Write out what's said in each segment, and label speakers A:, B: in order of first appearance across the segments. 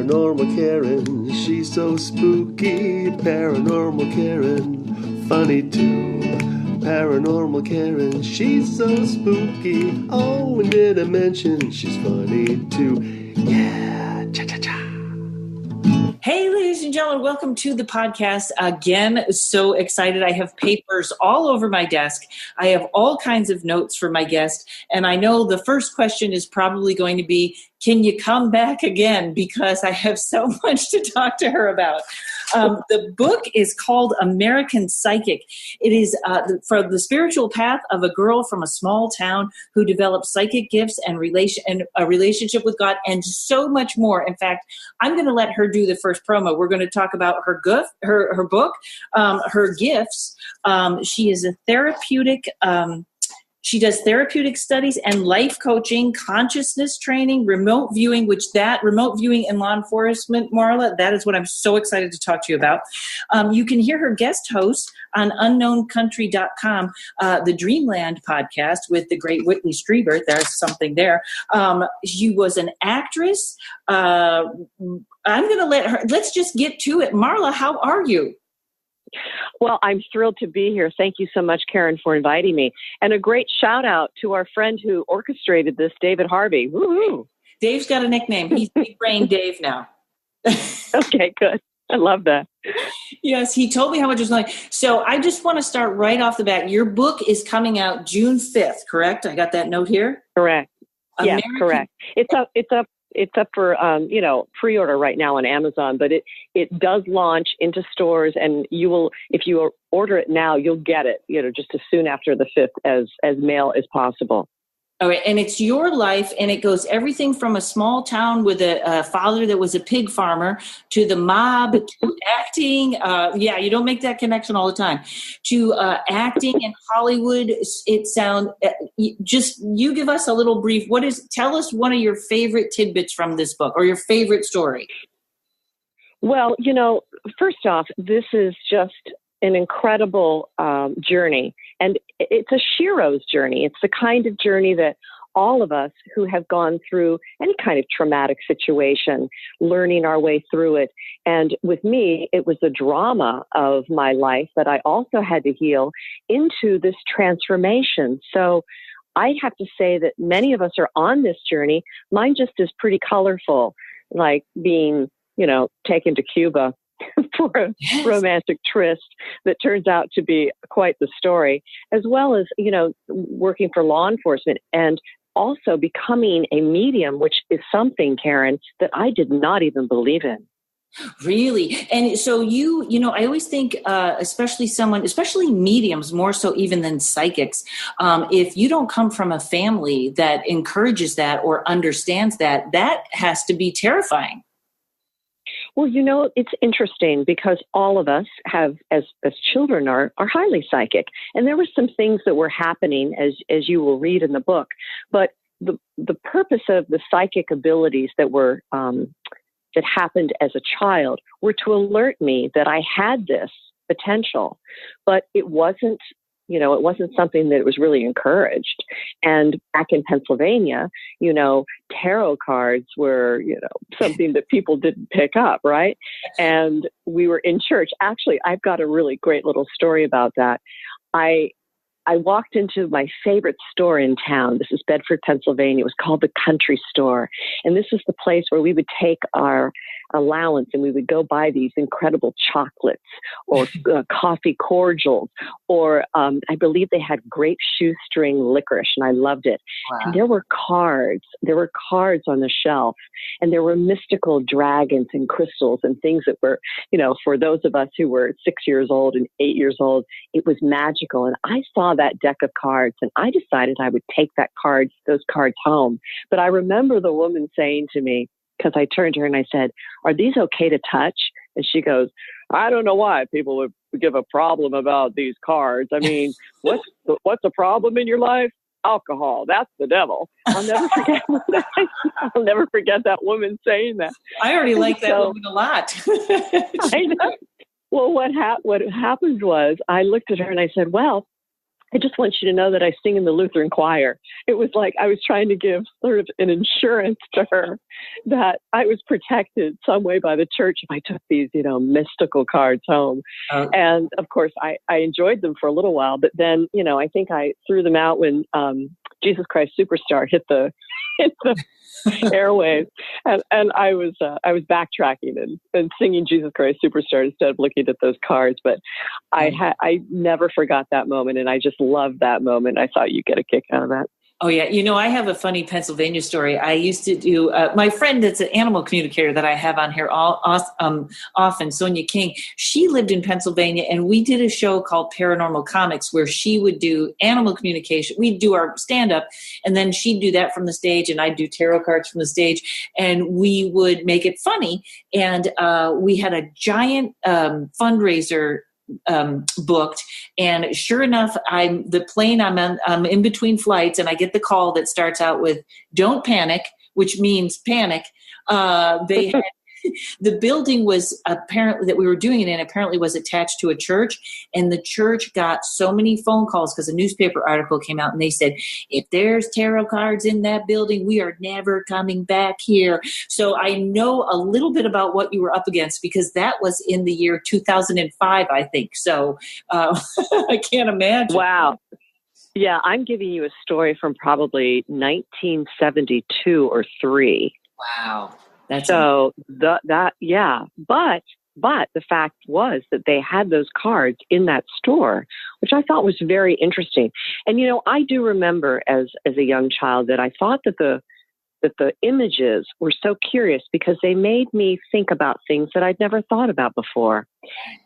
A: Paranormal Karen, she's so spooky. Paranormal Karen, funny too. Paranormal Karen, she's so spooky. Oh, and did I mention she's funny too? Yeah, cha-cha-cha.
B: Hey, ladies and gentlemen, welcome to the podcast again. So excited. I have papers all over my desk. I have all kinds of notes for my guest. And I know the first question is probably going to be, can you come back again? Because I have so much to talk to her about. The book is called American Psychic. It is from the spiritual path of a girl from a small town who develops psychic gifts and a relationship with God and so much more. In fact, I'm going to let her do the first promo. We're going to talk about her book, her gifts. She is a therapeutic She does therapeutic studies and life coaching, consciousness training, remote viewing, remote viewing in law enforcement, Marla, that is what I'm so excited to talk to you about. You can hear her guest host on unknowncountry.com, the Dreamland podcast with the great Whitley Strieber. There's something there. She was an actress. I'm going to let's just get to it. Marla, how are you?
C: Well, I'm thrilled to be here. Thank you so much, Karen, for inviting me. And a great shout out to our friend who orchestrated this, David Harvey. Woo-hoo.
B: Dave's got a nickname. He's Big Brain Dave now.
C: Okay, good. I love that.
B: Yes, he told me how much it was like. So I just want to start right off the bat. Your book is coming out June 5th, correct? I got that note here?
C: Correct. Yes, correct. It's up for pre-order right now on Amazon, but it does launch into stores, and you will, if you order it now, you'll get it, just as soon after the 5th as mail as possible.
B: All right, and it's your life, and it goes everything from a small town with a father that was a pig farmer to the mob to acting. You don't make that connection all the time. To acting in Hollywood. It sounds you give us a little brief. Tell us one of your favorite tidbits from this book or your favorite story.
C: Well, first off, this is just an incredible journey. And it's a Shiro's journey. It's the kind of journey that all of us who have gone through any kind of traumatic situation, learning our way through it. And with me, it was the drama of my life that I also had to heal into this transformation. So I have to say that many of us are on this journey. Mine just is pretty colorful, like being, taken to Cuba for a romantic tryst that turns out to be quite the story, as well as, working for law enforcement and also becoming a medium, which is something, Karen, that I did not even believe in.
B: Really? And so I always think, especially mediums, more so even than psychics, if you don't come from a family that encourages that or understands that has to be terrifying.
C: Well, it's interesting because all of us have, as children, are highly psychic. And there were some things that were happening, as you will read in the book. But the purpose of the psychic abilities that happened as a child were to alert me that I had this potential. But it wasn't something that was really encouraged. And back in Pennsylvania, tarot cards were, something that people didn't pick up, right? And we were in church. Actually, I've got a really great little story about that. I walked into my favorite store in town. This is Bedford, Pennsylvania. It was called the Country Store. And this is the place where we would take our allowance and we would go buy these incredible chocolates or coffee cordials, or I believe they had grape shoestring licorice, and I loved it. Wow. And there were cards on the shelf, and there were mystical dragons and crystals and things that were, for those of us who were 6 years old and 8 years old, it was magical. And I saw that deck of cards and I decided I would take those cards home. But I remember the woman saying to me, because I turned to her and I said, "Are these okay to touch?" And she goes, "I don't know why people would give a problem about these cards. I mean, what's the problem in your life? Alcohol. That's the devil." I'll never forget that woman saying that.
B: I already like that woman a lot.
C: I know. Well, what happened was I looked at her and I said, "Well, I just want you to know that I sing in the Lutheran choir. It was like I was trying to give sort of an insurance to her that I was protected some way by the church if I took these, mystical cards home. And of course, I enjoyed them for a little while, but then, I think I threw them out when Jesus Christ Superstar hit the airwaves, and I was backtracking and singing Jesus Christ Superstar instead of looking at those cards. But I never forgot that moment, and I just loved that moment. I thought you'd get a kick out of that.
B: Oh, yeah. I have a funny Pennsylvania story. I used to do, my friend that's an animal communicator that I have on here often, Sonia King, she lived in Pennsylvania, and we did a show called Paranormal Comics where she would do animal communication. We'd do our stand-up, and then she'd do that from the stage, and I'd do tarot cards from the stage, and we would make it funny. And we had a giant fundraiser booked, and sure enough, I'm in between flights, and I get the call that starts out with "Don't panic," which means panic. They had, the building was apparently that we were doing it in apparently was attached to a church, and the church got so many phone calls because a newspaper article came out, and they said, if there's tarot cards in that building, we are never coming back here. So I know a little bit about what you were up against, because that was in the year 2005, I think. So I can't imagine.
C: Wow. Yeah, I'm giving you a story from probably 1972 or 3.
B: Wow.
C: But the fact was that they had those cards in that store, which I thought was very interesting. And, I do remember as a young child that I thought that the images were so curious because they made me think about things that I'd never thought about before.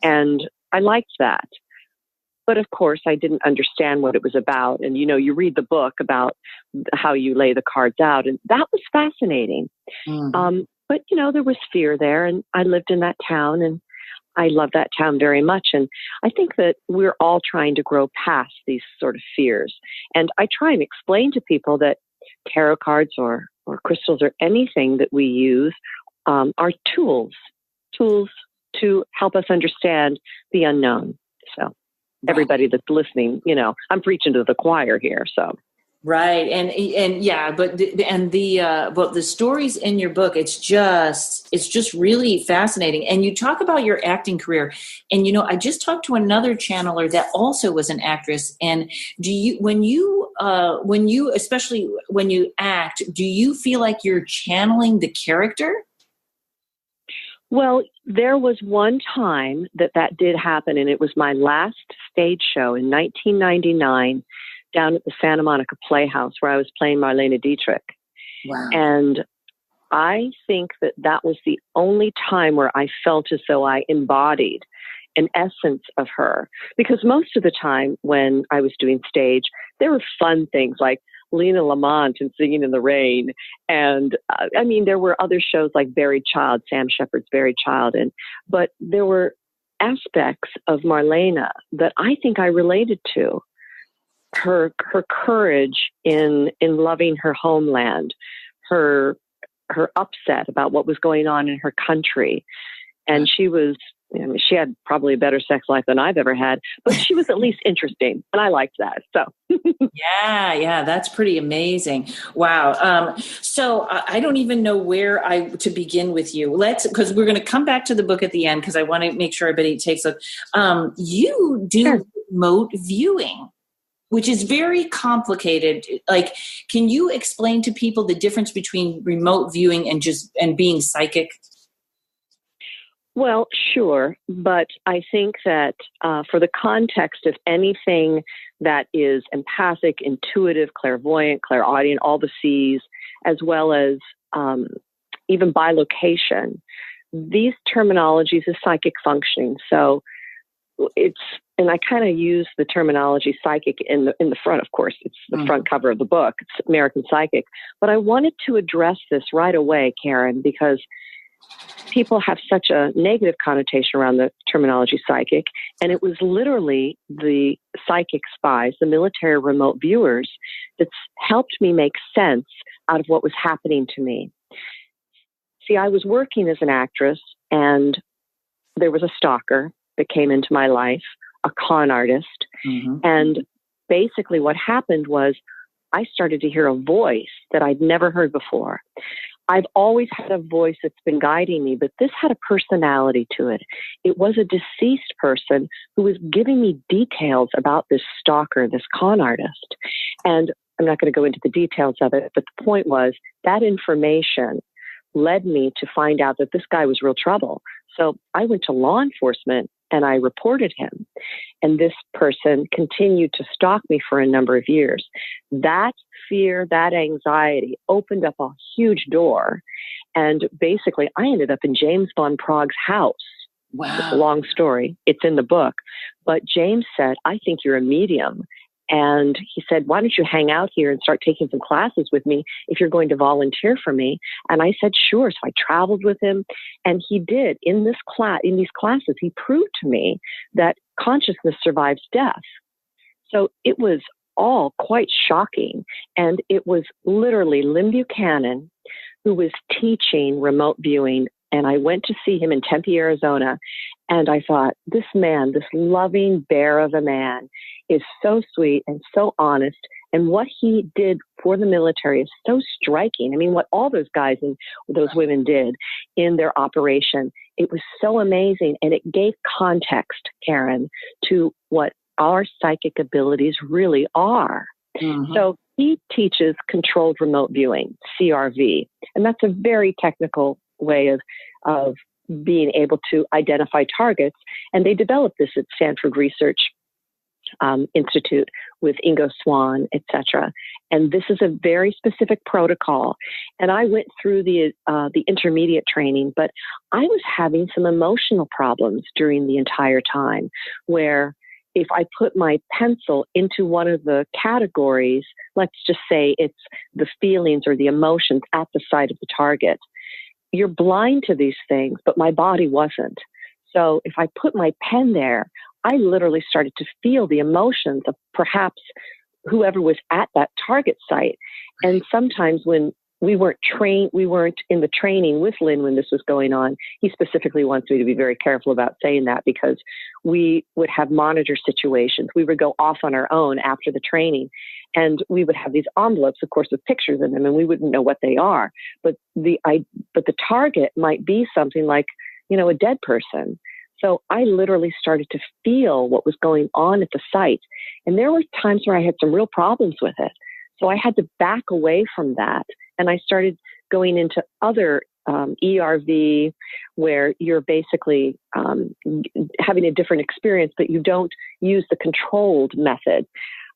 C: And I liked that. But of course, I didn't understand what it was about. And, you read the book about how you lay the cards out, and that was fascinating. Mm-hmm. But, there was fear there, and I lived in that town, and I love that town very much. And I think that we're all trying to grow past these sort of fears. And I try and explain to people that tarot cards or crystals or anything that we use are tools to help us understand the unknown. So everybody that's listening, I'm preaching to the choir here. So.
B: Right. And yeah, but the stories in your book, it's just really fascinating. And you talk about your acting career, and, I just talked to another channeler that also was an actress. And especially when you act, do you feel like you're channeling the character?
C: Well, there was one time that did happen, and it was my last stage show in 1999 down at the Santa Monica Playhouse where I was playing Marlene Dietrich.
B: Wow.
C: And I think that was the only time where I felt as though I embodied an essence of her. Because most of the time when I was doing stage, there were fun things like Lena Lamont and Singing in the Rain. And there were other shows like Buried Child, Sam Shepard's Buried Child. But there were aspects of Marlena that I think I related to. Her courage in loving her homeland, her upset about what was going on in her country. And she had probably a better sex life than I've ever had, but she was at least interesting, and I liked that. So
B: yeah, that's pretty amazing. Wow. So I don't even know where to begin with you. Because we're going to come back to the book at the end, because I want to make sure everybody takes a. You do remote viewing, which is very complicated. Like, can you explain to people the difference between remote viewing and being psychic?
C: Well, sure. But I think that for the context of anything that is empathic, intuitive, clairvoyant, clairaudient, all the C's, as well as even bilocation, these terminologies is psychic functioning. So and I kind of use the terminology psychic in the front, of course. It's the front cover of the book. It's American Psychic. But I wanted to address this right away, Karen, because people have such a negative connotation around the terminology psychic. And it was literally the psychic spies, the military remote viewers, that's helped me make sense out of what was happening to me. See, I was working as an actress, and there was a stalker that came into my life, a con artist. Mm-hmm. And basically what happened was I started to hear a voice that I'd never heard before. I've always had a voice that's been guiding me, but this had a personality to it. It was a deceased person who was giving me details about this stalker, this con artist. And I'm not going to go into the details of it, but the point was that information led me to find out that this guy was real trouble. So I went to law enforcement and I reported him. And this person continued to stalk me for a number of years. That fear, that anxiety opened up a huge door. And basically, I ended up in James von Prague's house.
B: Wow.
C: It's a long story. It's in the book. But James said, I think you're a medium. And he said, why don't you hang out here and start taking some classes with me if you're going to volunteer for me? And I said, sure. So I traveled with him. And he did. In these classes, he proved to me that consciousness survives death. So it was all quite shocking. And it was literally Lynn Buchanan who was teaching remote viewing. And I went to see him in Tempe, Arizona. And I thought, this man, this loving bear of a man, is so sweet and so honest. And what he did for the military is so striking. I mean, what all those guys and those women did in their operation, it was so amazing. And it gave context, Karen, to what our psychic abilities really are. Mm-hmm. So he teaches controlled remote viewing, CRV. And that's a very technical way of being able to identify targets. And they developed this at Stanford Research Institute with Ingo Swann, etc. And this is a very specific protocol. And I went through the intermediate training, but I was having some emotional problems during the entire time, where if I put my pencil into one of the categories, let's just say it's the feelings or the emotions at the site of the target, you're blind to these things, but my body wasn't. So if I put my pen there, I literally started to feel the emotions of perhaps whoever was at that target site. And sometimes when we weren't in the training with Lynn when this was going on, he specifically wants me to be very careful about saying that, because we would have monitor situations. We would go off on our own after the training, and we would have these envelopes, of course, with pictures in them, and we wouldn't know what they are. But the target might be something like, a dead person. So I literally started to feel what was going on at the site. And there were times where I had some real problems with it. So I had to back away from that. And I started going into other ERV, where you're basically having a different experience, but you don't use the controlled method.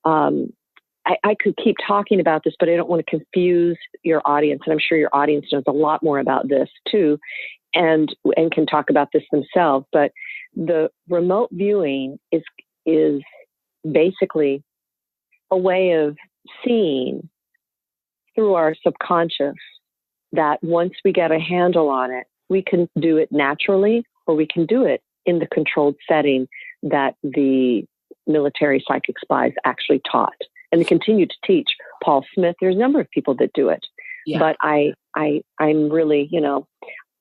C: I could keep talking about this, but I don't want to confuse your audience. And I'm sure your audience knows a lot more about this too, and can talk about this themselves. But the remote viewing is basically a way of seeing through our subconscious that once we get a handle on it, we can do it naturally, or we can do it in the controlled setting that the military psychic spies actually taught. And they continue to teach. Paul Smith, there's a number of people that do it. Yeah. But I'm really,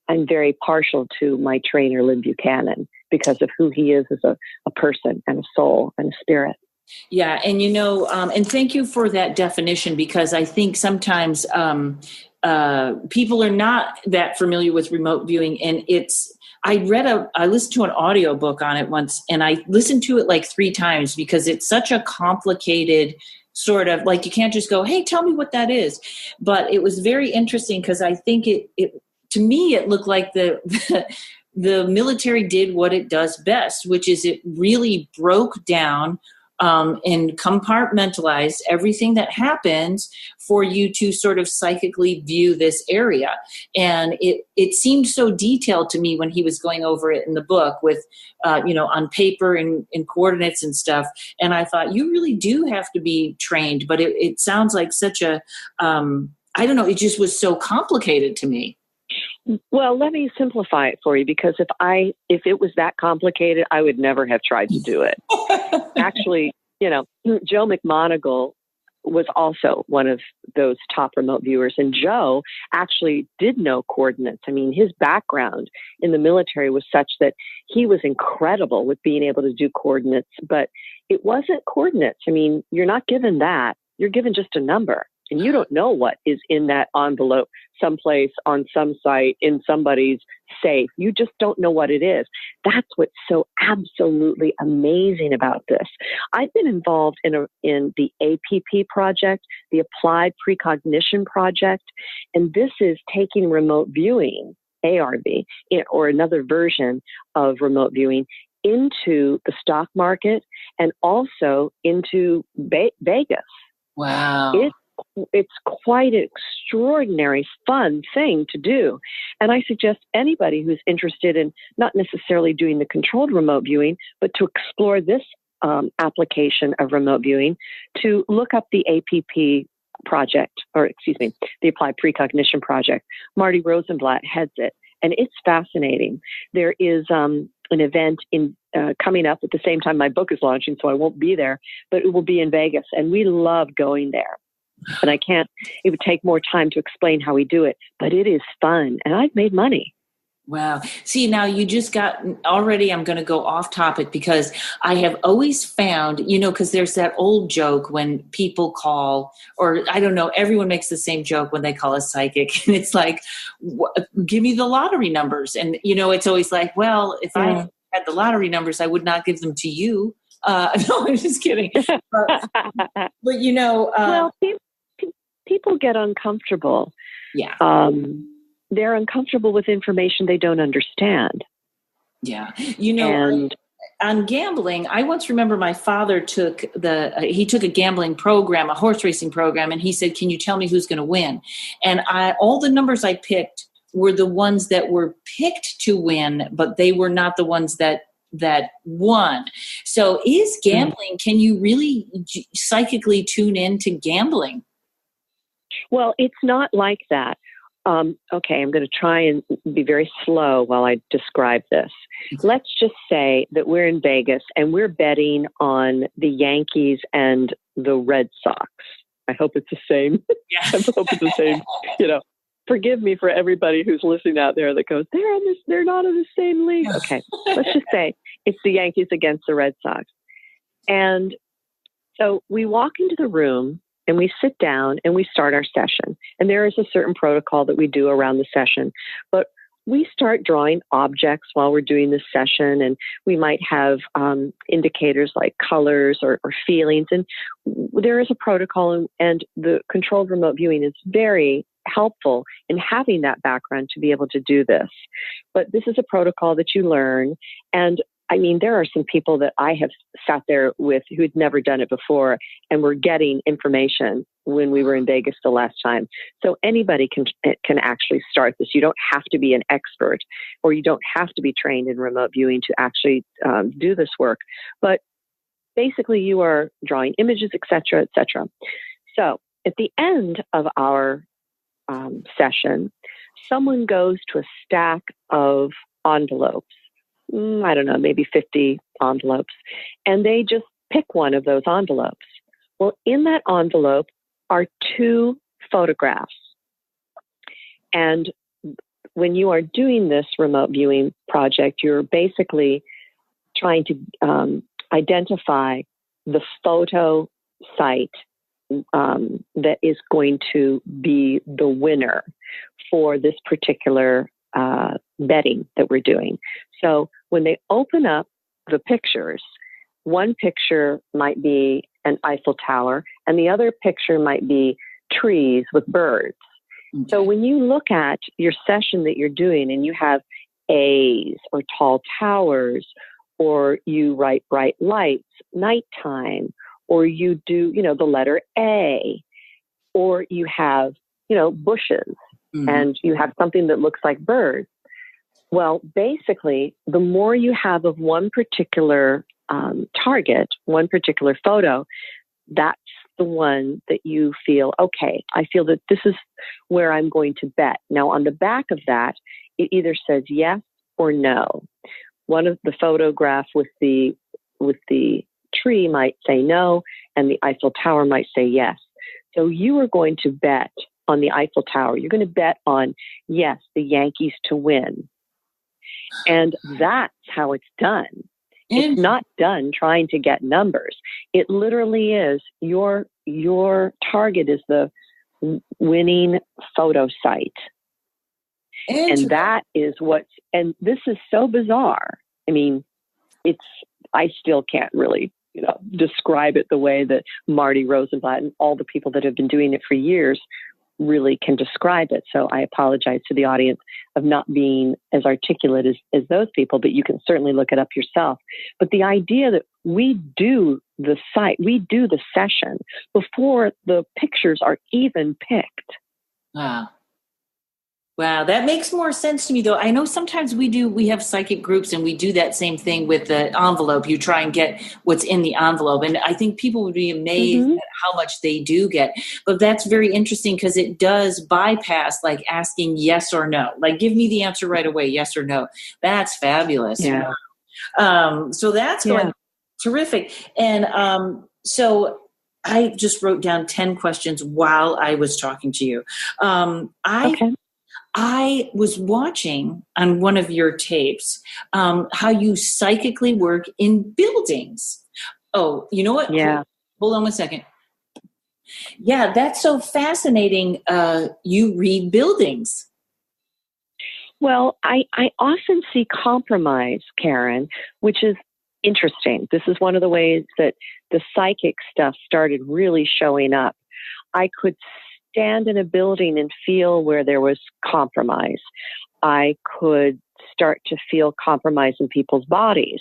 C: I'm very partial to my trainer, Lynn Buchanan, because of who he is as a person and a soul and a spirit.
B: Yeah. And, and thank you for that definition, because I think sometimes people are not that familiar with remote viewing. And I listened to an audio book on it once, and I listened to it like 3 times, because it's such a complicated sort of, like, you can't just go, hey, tell me what that is. But it was very interesting, because I think it to me, it looked like the military did what it does best, which is it really broke down and compartmentalized everything that happens for you to sort of psychically view this area. And it seemed so detailed to me when he was going over it in the book with, on paper and coordinates and stuff. And I thought, you really do have to be trained, but it sounds like such a, I don't know, it just was so complicated to me.
C: Well, let me simplify it for you, because if it was that complicated, I would never have tried to do it. Actually, Joe McMoneagle was also one of those top remote viewers. And Joe actually did know coordinates. I mean, his background in the military was such that he was incredible with being able to do coordinates, but it wasn't coordinates. I mean, you're not given that. You're given just a number. And you don't know what is in that envelope someplace on some site in somebody's safe. You just don't know what it is. That's what's so absolutely amazing about this. I've been involved in the APP project, the Applied Precognition Project, and this is taking remote viewing, ARV, or another version of remote viewing, into the stock market and also into Vegas.
B: Wow.
C: It's quite an extraordinary, fun thing to do. And I suggest anybody who's interested in not necessarily doing the controlled remote viewing, but to explore this application of remote viewing, to look up the APP project, the Applied Precognition Project. Marty Rosenblatt heads it, and it's fascinating. There is an event coming up at the same time my book is launching, so I won't be there, but it will be in Vegas, and we love going there. And it would take more time to explain how we do it, but it is fun, and I've made money.
B: Wow. See, now you just already I'm going to go off topic, because I have always found, because there's that old joke when people call, or I don't know, everyone makes the same joke when they call a psychic. And it's like, give me the lottery numbers. And, it's always like, well, if I had the lottery numbers, I would not give them to you. No, I'm just kidding. But
C: well, people get uncomfortable.
B: Yeah.
C: They're uncomfortable with information they don't understand.
B: Yeah. On gambling, I once remember my father took a gambling program, a horse racing program, and he said, "Can you tell me who's going to win?" And all the numbers I picked were the ones that were picked to win, but they were not the ones that won. So is gambling, can you really psychically tune in to gambling?
C: Well, it's not like that. Okay, I'm going to try and be very slow while I describe this. Let's just say that we're in Vegas and we're betting on the Yankees and the Red Sox. I hope it's the same.
B: Yeah.
C: I hope it's the same. Forgive me for everybody who's listening out there that goes, they're not in the same league. Okay, let's just say it's the Yankees against the Red Sox. And so we walk into the room and we sit down and we start our session. And there is a certain protocol that we do around the session. But we start drawing objects while we're doing this session, and we might have indicators like colors or feelings. And there is a protocol, and the controlled remote viewing is very helpful in having that background to be able to do this. But this is a protocol that you learn. And I mean, there are some people that I have sat there with who had never done it before and were getting information when we were in Vegas the last time. So anybody can actually start this. You don't have to be an expert, or you don't have to be trained in remote viewing to actually do this work. But basically, you are drawing images, et cetera, et cetera. So at the end of our session, someone goes to a stack of envelopes. I don't know, maybe 50 envelopes. And they just pick one of those envelopes. Well, in that envelope are 2 photographs. And when you are doing this remote viewing project, you're basically trying to identify the photo site that is going to be the winner for this particular betting that we're doing. So when they open up the pictures, one picture might be an Eiffel Tower and the other picture might be trees with birds. Okay. So when you look at your session that you're doing and you have A's or tall towers, or you write bright lights, nighttime, or you do, the letter A, or you have, bushes, and you have something that looks like birds. Well, basically, the more you have of one particular target, one particular photo, that's the one that you feel, okay, I feel that this is where I'm going to bet. Now, on the back of that, it either says yes or no. One of the photograph with the tree might say no, and the Eiffel Tower might say yes. So you are going to bet on the Eiffel Tower. You're going to bet on, yes, the Yankees to win. And that's how it's done. It's not done trying to get numbers. It literally is your target is the winning photo site. And that is and this is so bizarre. I mean, I still can't really, describe it the way that Marty Rosenblatt and all the people that have been doing it for years really can describe it. So I apologize to the audience of not being as articulate as those people, but you can certainly look it up yourself. But the idea that we do the session before the pictures are even picked.
B: Wow, that makes more sense to me, though. I know sometimes we have psychic groups and we do that same thing with the envelope. You try and get what's in the envelope. And I think people would be amazed at how much they do get. But that's very interesting because it does bypass like asking yes or no. Like, give me the answer right away, yes or no. That's fabulous.
C: Yeah.
B: So that's going terrific. And so I just wrote down 10 questions while I was talking to you. I was watching on one of your tapes how you psychically work in buildings. Oh, you know what?
C: Yeah.
B: Hold on one second. Yeah, that's so fascinating. You read buildings.
C: Well, I often see compromise, Karen, which is interesting. This is one of the ways that the psychic stuff started really showing up. I could stand in a building and feel where there was compromise. I could start to feel compromise in people's bodies.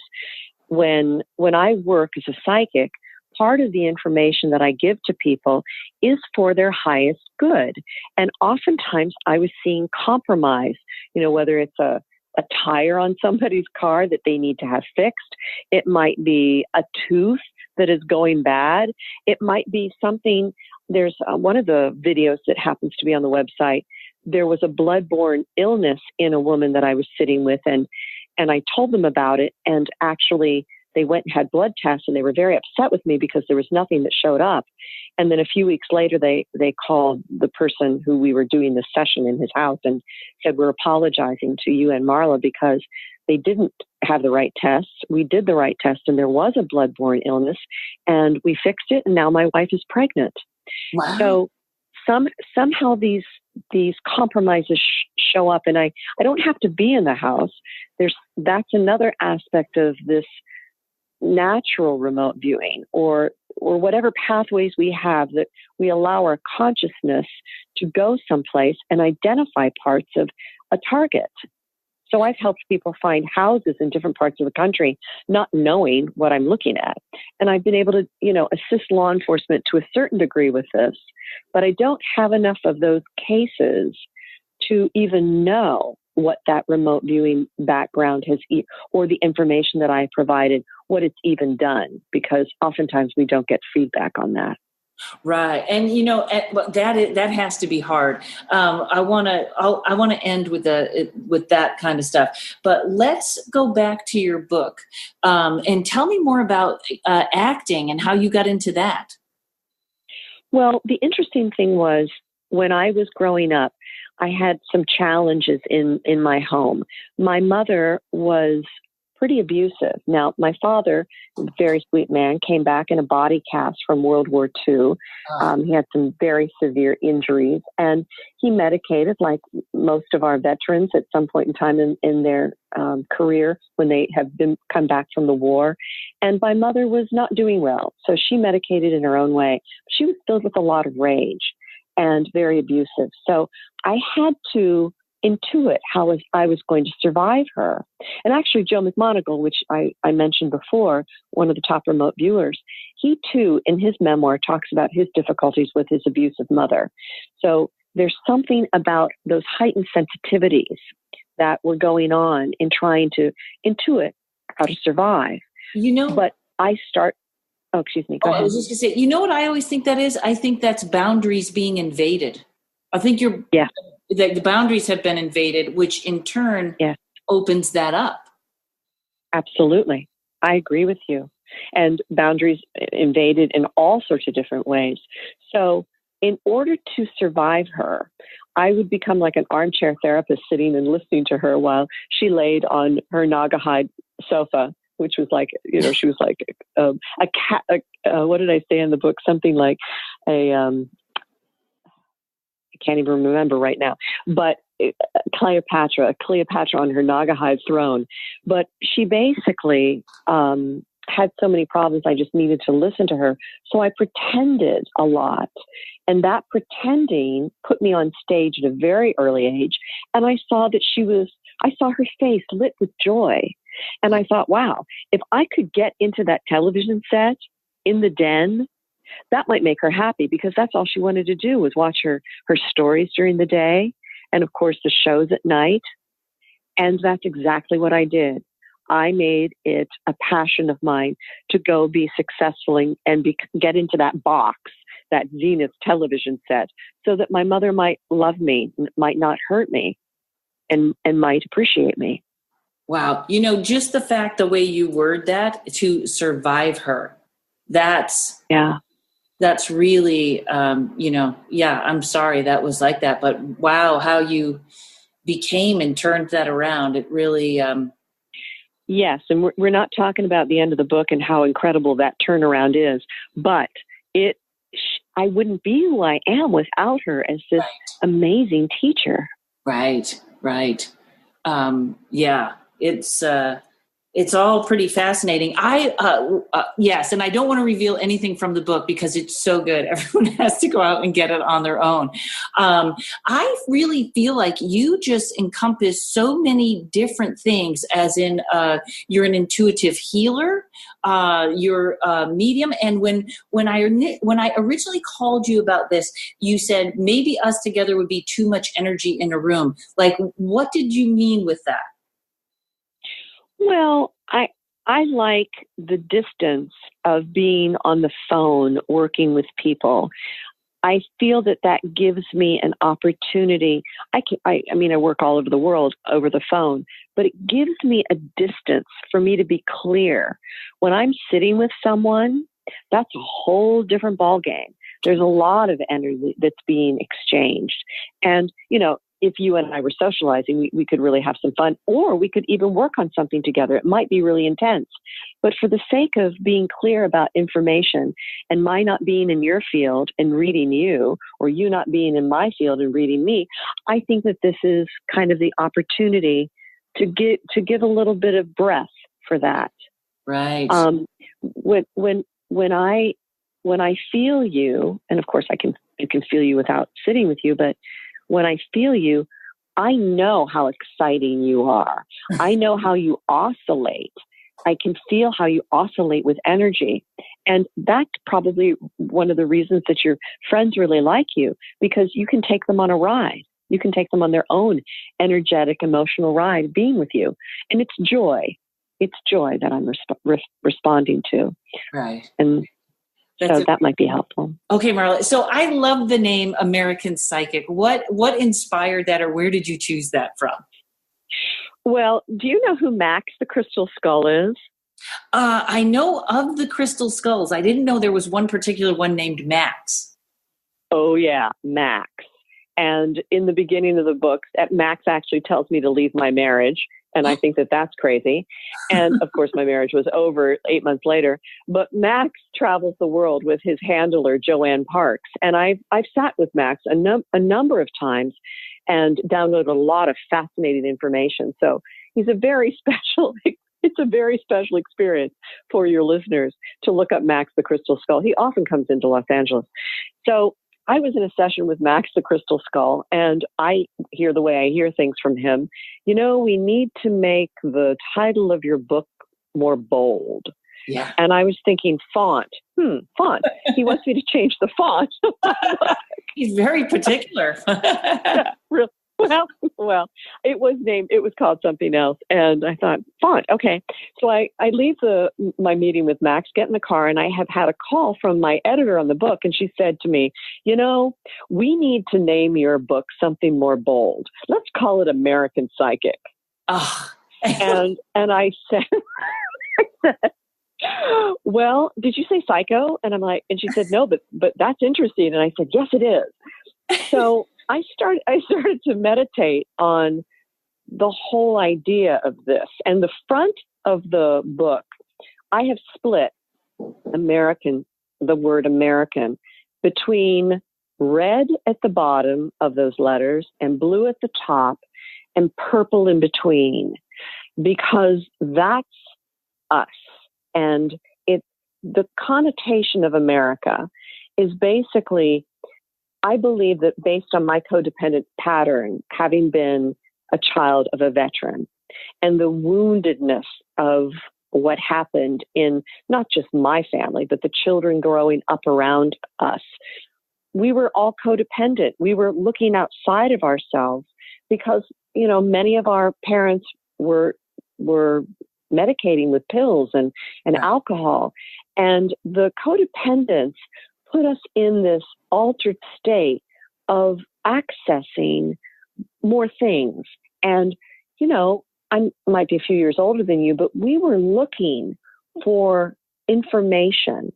C: When I work as a psychic, part of the information that I give to people is for their highest good. And oftentimes I was seeing compromise, whether it's a tire on somebody's car that they need to have fixed. It might be a tooth that is going bad. It might be something. There's one of the videos that happens to be on the website. There was a bloodborne illness in a woman that I was sitting with, and I told them about it. And actually, they went and had blood tests, and they were very upset with me because there was nothing that showed up. And then a few weeks later, they called the person who we were doing this session in his house and said, "We're apologizing to you and Marla because they didn't have the right tests. We did the right test, and there was a bloodborne illness, and we fixed it, and now my wife is pregnant."
B: Wow.
C: So somehow these compromises show up, and I don't have to be in the house. That's another aspect of this natural remote viewing or whatever pathways we have that we allow our consciousness to go someplace and identify parts of a target. So I've helped people find houses in different parts of the country, not knowing what I'm looking at. And I've been able to, assist law enforcement to a certain degree with this, but I don't have enough of those cases to even know what that remote viewing background has, or the information that I provided, what it's even done, because oftentimes we don't get feedback on that.
B: Right. And, that has to be hard. I want to end with that kind of stuff, but let's go back to your book, and tell me more about, acting and how you got into that.
C: Well, the interesting thing was when I was growing up, I had some challenges in my home. My mother was pretty abusive. Now, my father, a very sweet man, came back in a body cast from World War II. He had some very severe injuries, and he medicated like most of our veterans at some point in time in their career when they have come back from the war. And my mother was not doing well, so she medicated in her own way. She was filled with a lot of rage and very abusive. So I had to intuit how I was going to survive her. And actually, Joe McMoneagle, which I mentioned before, one of the top remote viewers, he too, in his memoir, talks about his difficulties with his abusive mother. So there's something about those heightened sensitivities that were going on in trying to intuit how to survive. But I start... Oh, excuse me. Go ahead.
B: I was just going to say, what I always think that is? I think that's boundaries being invaded. I think the boundaries have been invaded, which in turn opens that up.
C: Absolutely. I agree with you. And boundaries invaded in all sorts of different ways. So in order to survive her, I would become like an armchair therapist sitting and listening to her while she laid on her Naugahyde sofa, which was like, she was like a cat. What did I say in the book? Something like I can't even remember right now, but Cleopatra on her Naugahyde throne. But she basically had so many problems, I just needed to listen to her. So I pretended a lot. And that pretending put me on stage at a very early age. And I saw her face lit with joy. And I thought, wow, if I could get into that television set in the den, that might make her happy, because that's all she wanted to do was watch her stories during the day. And of course, the shows at night. And that's exactly what I did. I made it a passion of mine to go be successful and get into that box, that Zenith television set, so that my mother might love me, might not hurt me, and might appreciate me.
B: Wow. Just the fact, the way you word that, to survive her, that's really, I'm sorry that was like that, but wow, how you became and turned that around. It really,
C: yes. And we're not talking about the end of the book and how incredible that turnaround is, but I wouldn't be who I am without her as this amazing teacher.
B: Right. It's all pretty fascinating. Yes, and I don't want to reveal anything from the book because it's so good. Everyone has to go out and get it on their own. I really feel like you just encompass so many different things, as in you're an intuitive healer, you're a medium. And when I originally called you about this, you said maybe us together would be too much energy in a room. Like, what did you mean with that?
C: Well, I like the distance of being on the phone working with people. I feel that gives me an opportunity. I work all over the world over the phone, but it gives me a distance for me to be clear. When I'm sitting with someone, that's a whole different ballgame. There's a lot of energy that's being exchanged. And, if you and I were socializing, we could really have some fun, or we could even work on something together. It might be really intense. But for the sake of being clear about information and my not being in your field and reading you, or you not being in my field and reading me, I think that this is kind of the opportunity to give a little bit of breath for that.
B: Right.
C: When I feel you, and of course I can feel you without sitting with you, but when I feel you, I know how exciting you are. I know how you oscillate. I can feel how you oscillate with energy. And that's probably one of the reasons that your friends really like you, because you can take them on a ride. You can take them on their own energetic, emotional ride being with you. And it's joy. It's joy that I'm responding to.
B: Right.
C: And so that might be helpful.
B: Okay, Marla. So I love the name American Psychic. What inspired that, or where did you choose that from?
C: Well, do you know who Max the Crystal Skull is?
B: I know of the crystal skulls. I didn't know there was one particular one named Max.
C: Oh, yeah, Max. And in the beginning of the book, Max actually tells me to leave my marriage. And I think that that's crazy. And of course, my marriage was over 8 months later. But Max travels the world with his handler, Joanne Parks. And I've sat with Max a number of times and downloaded a lot of fascinating information. So he's it's a very special experience for your listeners to look up Max the Crystal Skull. He often comes into Los Angeles. So I was in a session with Max the Crystal Skull, and I hear the way I hear things from him. We need to make the title of your book more bold.
B: Yeah.
C: And I was thinking font. Font. He wants me to change the font.
B: He's very particular.
C: Yeah, really. Well, it was called something else. And I thought, font, okay. So I leave my meeting with Max, get in the car, and I have had a call from my editor on the book. And she said to me, we need to name your book something more bold. Let's call it American Psychic.
B: Oh.
C: and I said, Well, did you say psycho? And I'm like, and she said, no, but that's interesting. And I said, yes, it is. So I started to meditate on the whole idea of this. And the front of the book, I have split the word American, between red at the bottom of those letters and blue at the top and purple in between, because that's us. And the connotation of America is basically, I believe that based on my codependent pattern, having been a child of a veteran, and the woundedness of what happened in not just my family, but the children growing up around us, we were all codependent. We were looking outside of ourselves because, many of our parents were medicating with pills and alcohol. And the codependence put us in this altered state of accessing more things. And, I might be a few years older than you, but we were looking for information.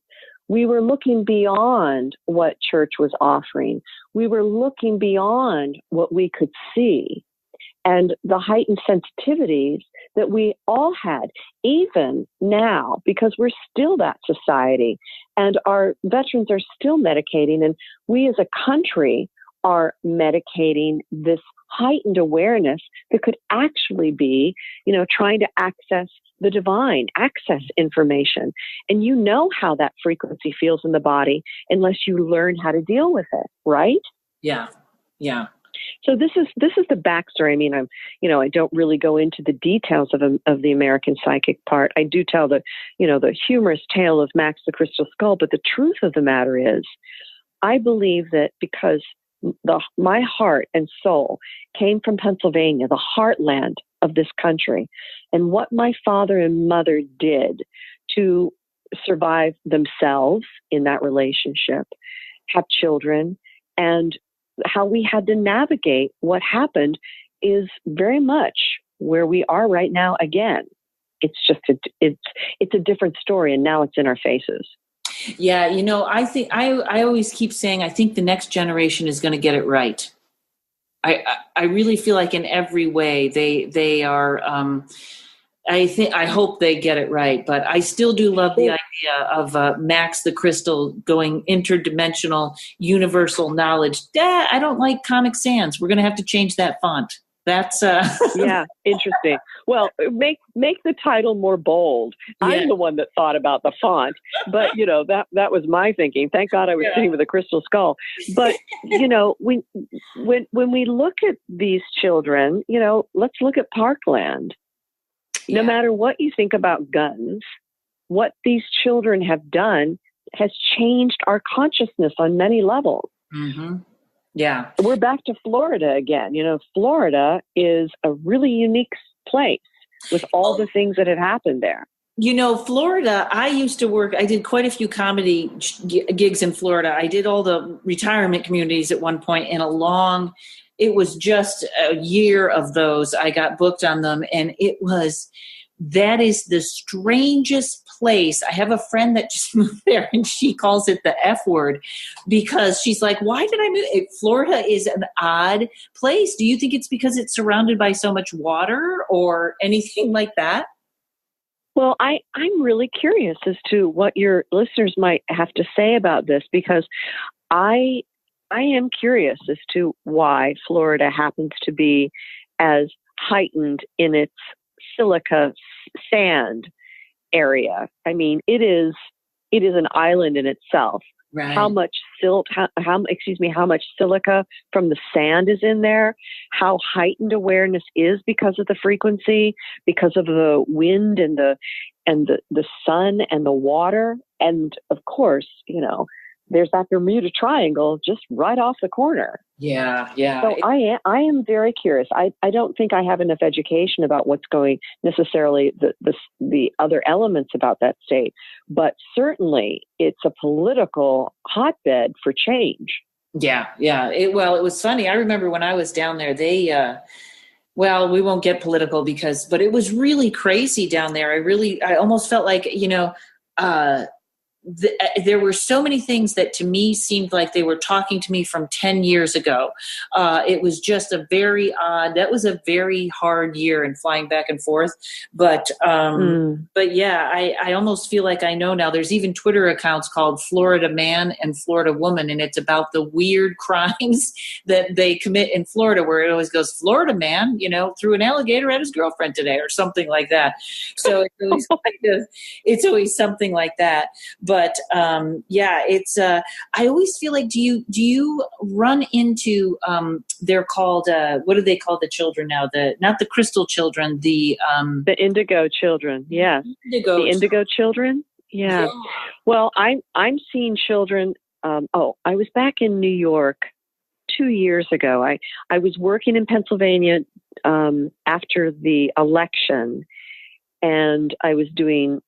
C: We were looking beyond what church was offering. We were looking beyond what we could see. And the heightened sensitivities that we all had, even now, because we're still that society, and our veterans are still medicating, and we as a country are medicating this heightened awareness that could actually be, trying to access the divine, access information. And how that frequency feels in the body unless you learn how to deal with it, right?
B: Yeah. Yeah.
C: So this is the backstory. I mean, I don't really go into the details of the American psychic part. I do tell the humorous tale of Max the Crystal Skull, but the truth of the matter is, I believe that because my heart and soul came from Pennsylvania, the heartland of this country, and what my father and mother did to survive themselves in that relationship, have children, and how we had to navigate what happened is very much where we are right now again. It's just it's a different story, and now it's in our faces.
B: Yeah, I think I always keep saying I think the next generation is going to get it right. I really feel like in every way they are. I hope they get it right, but I still do love the idea of Max the Crystal going interdimensional, universal knowledge. I don't like Comic Sans. We're going to have to change that font. That's
C: yeah, interesting. Well, make the title more bold. Yeah. I'm the one that thought about the font, but that was my thinking. Thank God I was sitting with a crystal skull. But when we look at these children, let's look at Parkland. No matter what you think about guns, what these children have done has changed our consciousness on many levels.
B: Mm-hmm. Yeah.
C: We're back to Florida again. Florida is a really unique place with all the things that have happened there.
B: Florida, I did quite a few comedy gigs in Florida. I did all the retirement communities at one point it was just a year of those. I got booked on them, and that is the strangest place. I have a friend that just moved there, and she calls it the F word because she's like, why did I move? Florida is an odd place. Do you think it's because it's surrounded by so much water or anything like that?
C: Well, I'm really curious as to what your listeners might have to say about this, because I am curious as to why Florida happens to be as heightened in its silica sand area. I mean, it is an island in itself.
B: Right.
C: How much how much silica from the sand is in there, how heightened awareness is because of the frequency, because of the wind and the sun and the water. And of course, there's that Bermuda Triangle just right off the corner.
B: Yeah.
C: So I am very curious. I don't think I have enough education about what's going necessarily the other elements about that state, but certainly it's a political hotbed for change.
B: Yeah. It was funny. I remember when I was down there, we won't get political but it was really crazy down there. I almost felt like, there were so many things that to me seemed like they were talking to me from 10 years ago. It was just that was a very hard year in flying back and forth. But yeah, I almost feel like I know now. There's even Twitter accounts called Florida Man and Florida Woman, and it's about the weird crimes that they commit in Florida, where it always goes, Florida Man, threw an alligator at his girlfriend today or something like that. So it's always something like that. But it's. I always feel like, do you run into? They're called. What do they call the children now? Not the crystal children. The
C: indigo children. Yes. The indigo children. Yeah. Well, I'm seeing children. I was back in New York 2 years ago. I was working in Pennsylvania after the election, and I was doing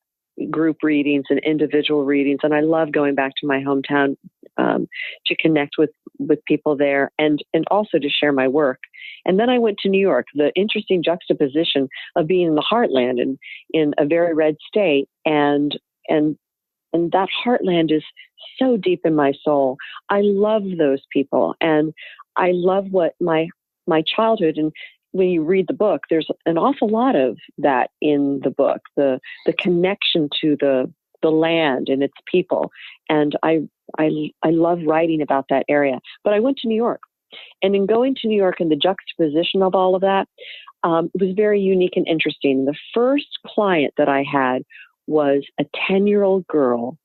C: group readings and individual readings. And I love going back to my hometown to connect with people there and also to share my work. And then I went to New York, the interesting juxtaposition of being in the heartland and in a very red state. And that heartland is so deep in my soul. I love those people. And I love what my childhood, and when you read the book, there's an awful lot of that in the book, the connection to the land and its people. And I love writing about that area. But I went to New York, and in going to New York and the juxtaposition of all of that, it was very unique and interesting. The first client that I had was a 10-year-old girl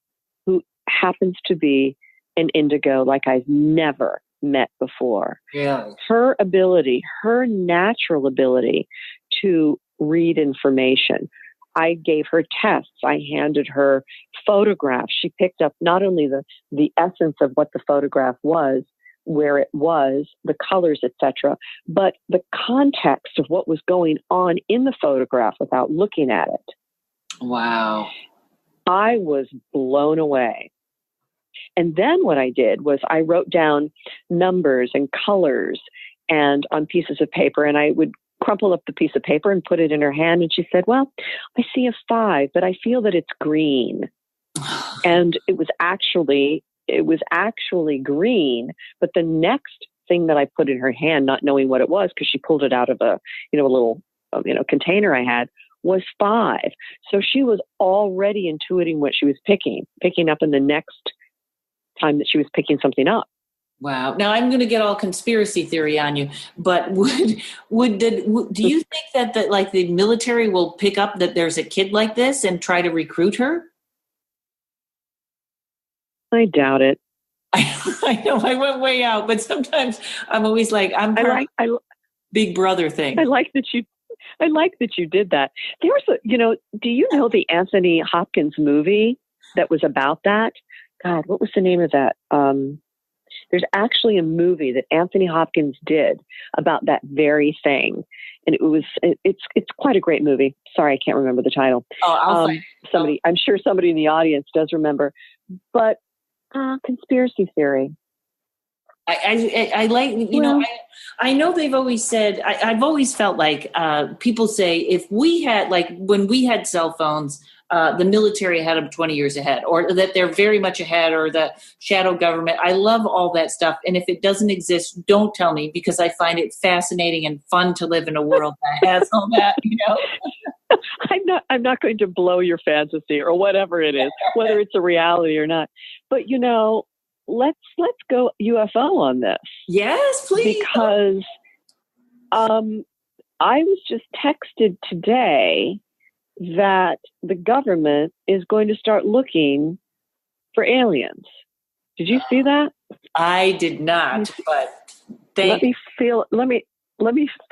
C: who happens to be an indigo like I've never met before.
B: Yeah.
C: Her natural ability to read information. I gave her tests. I handed her photographs. She picked up not only the essence of what the photograph was, where it was, the colors, etc., but the context of what was going on in the photograph without looking at it.
B: Wow.
C: I was blown away. And then what I did was I wrote down numbers and colors and on pieces of paper, and I would crumple up the piece of paper and put it in her hand. And she said, well, I see a 5, but I feel that it's green. And it was actually green. But the next thing that I put in her hand, not knowing what it was, because she pulled it out of a little container I had, was 5. So she was already intuiting what she was picking up in the next time that she was picking something up.
B: Wow. Now I'm going to get all conspiracy theory on you, but do you think that the military will pick up that there's a kid like this and try to recruit her?
C: I doubt it.
B: I know I went way out, but sometimes I'm always like, Big Brother thing.
C: I like that you did that. There was do you know the Anthony Hopkins movie that was about that? God, what was the name of that? There's actually a movie that Anthony Hopkins did about that very thing. And it's quite a great movie. Sorry, I can't remember the title.
B: Oh,
C: I'm sure somebody in the audience does remember, but conspiracy theory.
B: I like, I know they've always said, I've always felt like people say if we had, when we had cell phones, the military had them 20 years ahead, or that they're very much ahead, or the shadow government. I love all that stuff. And if it doesn't exist, don't tell me, because I find it fascinating and fun to live in a world that has all that,
C: I'm not going to blow your fantasy or whatever it is, whether it's a reality or not. But, let's go UFO on this.
B: Yes, please.
C: Because I was just texted today that the government is going to start looking for aliens. Did you see that?
B: I did not, but
C: let me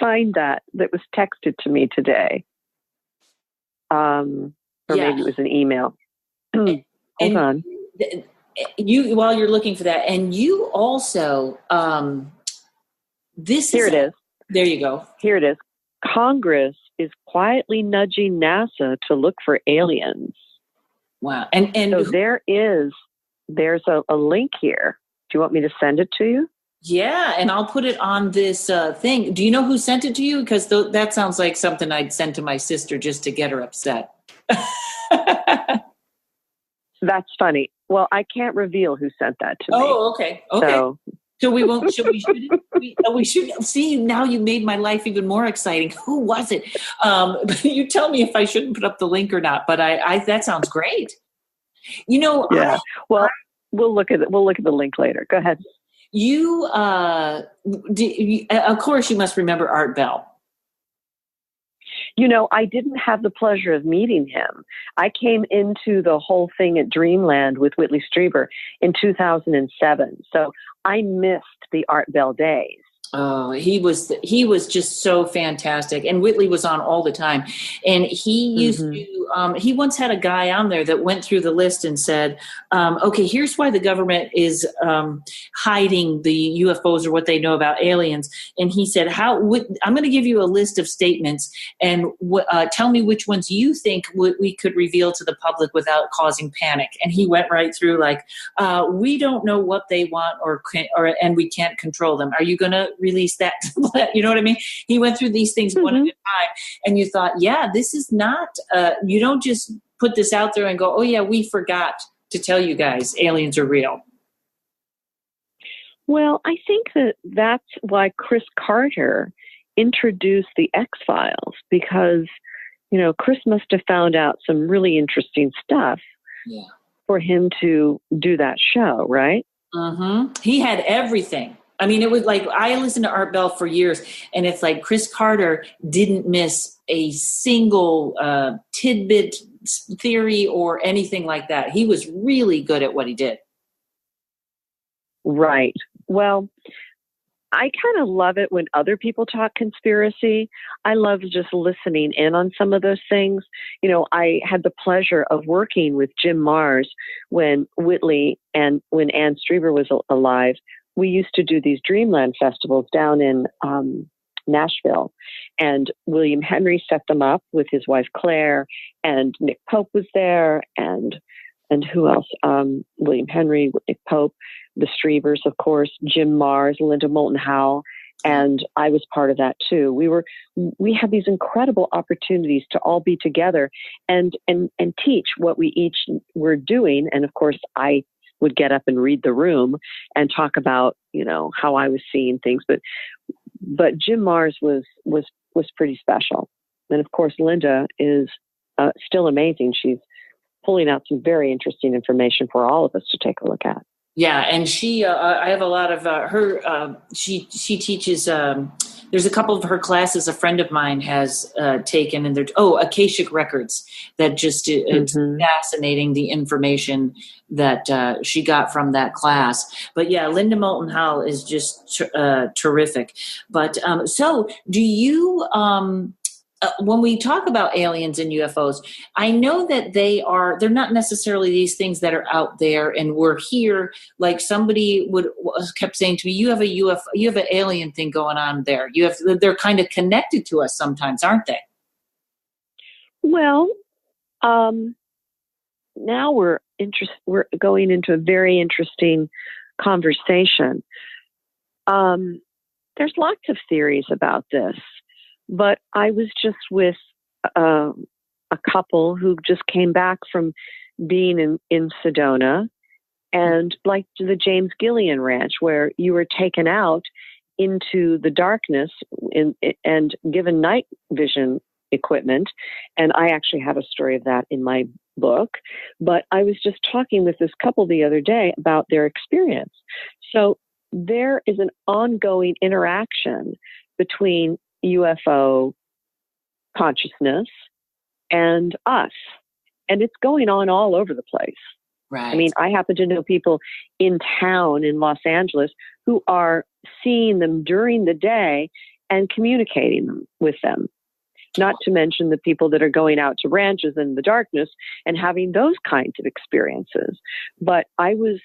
C: find that was texted to me today. Or maybe it was an email. Hold on.
B: While you're looking for that, and you also
C: Here it is.
B: There you go.
C: Here it is. Congress is quietly nudging NASA to look for aliens.
B: Wow. And
C: so there's a link here. Do you want me to send it to you?
B: Yeah, and I'll put it on this thing. Do you know who sent it to you? Because that sounds like something I'd send to my sister just to get her upset.
C: That's funny. Well, I can't reveal who sent that to me.
B: Oh, okay. Okay. So we won't. Should we? We should see. Now you made my life even more exciting. Who was it? You tell me if I shouldn't put up the link or not. But I that sounds great.
C: Yeah. We'll look at it. We'll look at the link later. Go ahead.
B: You, of course, you must remember Art Bell.
C: I didn't have the pleasure of meeting him. I came into the whole thing at Dreamland with Whitley Strieber in 2007. So I missed the Art Bell days.
B: Oh, he was just so fantastic. And Whitley was on all the time. And he used to, he once had a guy on there that went through the list and said, okay, here's why the government is hiding the UFOs or what they know about aliens. And he said, I'm going to give you a list of statements and tell me which ones you think we could reveal to the public without causing panic. And he went right through like, we don't know what they want and we can't control them. Are you going to release that? You know what I mean? He went through these things one at a time, and you thought, yeah, this is not, you don't just put this out there and go, oh yeah, we forgot to tell you guys aliens are real.
C: Well, I think that's why Chris Carter introduced the X-Files, because, Chris must have found out some really interesting stuff for him to do that show, right?
B: He had everything. I mean, it was like, I listened to Art Bell for years, and it's like Chris Carter didn't miss a single tidbit, theory, or anything like that. He was really good at what he did. Right.
C: Well, I kind of love it when other people talk conspiracy. I love just listening in on some of those things. I had the pleasure of working with Jim Mars when Whitley and when Ann Strieber was alive. We used to do these Dreamland festivals down in Nashville, and William Henry set them up with his wife Claire, and Nick Pope was there, and who else? William Henry, Nick Pope, the Striebers, of course, Jim Mars, Linda Moulton Howe, and I was part of that too. We had these incredible opportunities to all be together and teach what we each were doing, and of course I would get up and read the room and talk about, how I was seeing things. But Jim Mars was pretty special. And of course, Linda is still amazing. She's pulling out some very interesting information for all of us to take a look at.
B: Yeah. And she, I have a lot of her, she teaches, there's a couple of her classes a friend of mine has taken, and they're Akashic Records. That just it's fascinating, the information that she got from that class. But yeah, Linda Moulton Howe is just terrific. But so do you? When we talk about aliens and UFOs, I know that they're not necessarily these things that are out there and we're here. Like somebody kept saying to me, you have a UFO, you have an alien thing going on there. They're kind of connected to us sometimes, aren't they?
C: Well, now we're going into a very interesting conversation. There's lots of theories about this. But I was just with a couple who just came back from being in Sedona, and like the James Gillian Ranch, where you were taken out into the darkness and given night vision equipment. And I actually have a story of that in my book. But I was just talking with this couple the other day about their experience. So there is an ongoing interaction between UFO consciousness and us. And it's going on all over the place.
B: Right.
C: I mean, I happen to know people in town in Los Angeles who are seeing them during the day and communicating with them. Not to mention the people that are going out to ranches in the darkness and having those kinds of experiences. But I was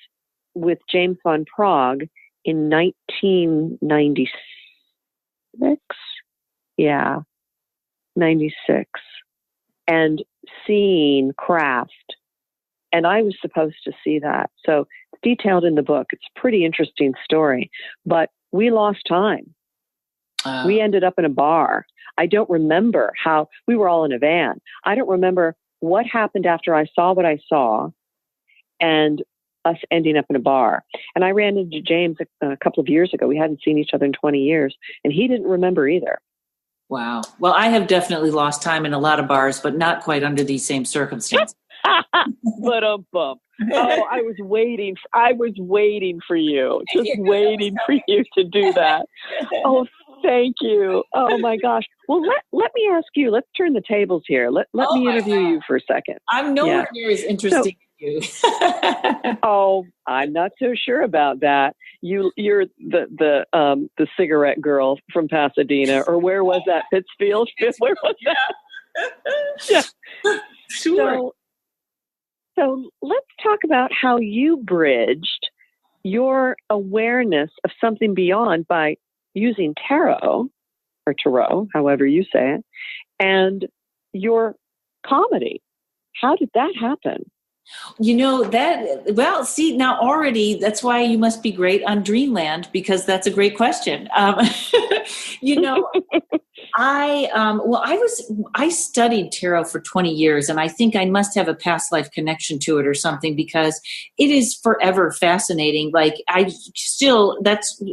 C: with James von Prague in 1996. 96, and seeing craft. And I was supposed to see that. So it's detailed in the book. It's a pretty interesting story, but we lost time. We ended up in a bar. I don't remember how we were all in a van. I don't remember what happened after I saw what I saw. and us ending up in a bar. And I ran into James a couple of years ago. We hadn't seen each other in 20 years, and he didn't remember either.
B: Wow. Well, I have definitely lost time in a lot of bars, but not quite under these same circumstances.
C: But bump. Oh, I was waiting for you, just waiting for you to do that. Oh, thank you. Oh my gosh. Well, let me ask you. Let's turn the tables here. Let me interview you for a second.
B: I'm nowhere near as interesting as you.
C: Oh, I'm not so sure about that. You're the cigarette girl from Pasadena, or where was that? Pittsfield? Where was that? Yeah.
B: Sure.
C: So let's talk about how you bridged your awareness of something beyond by using tarot, or tarot, however you say it, and your comedy. How did that happen?
B: See, now already, that's why you must be great on Dreamland, because that's a great question. I studied tarot for 20 years, and I think I must have a past life connection to it or something, because it is forever fascinating. Like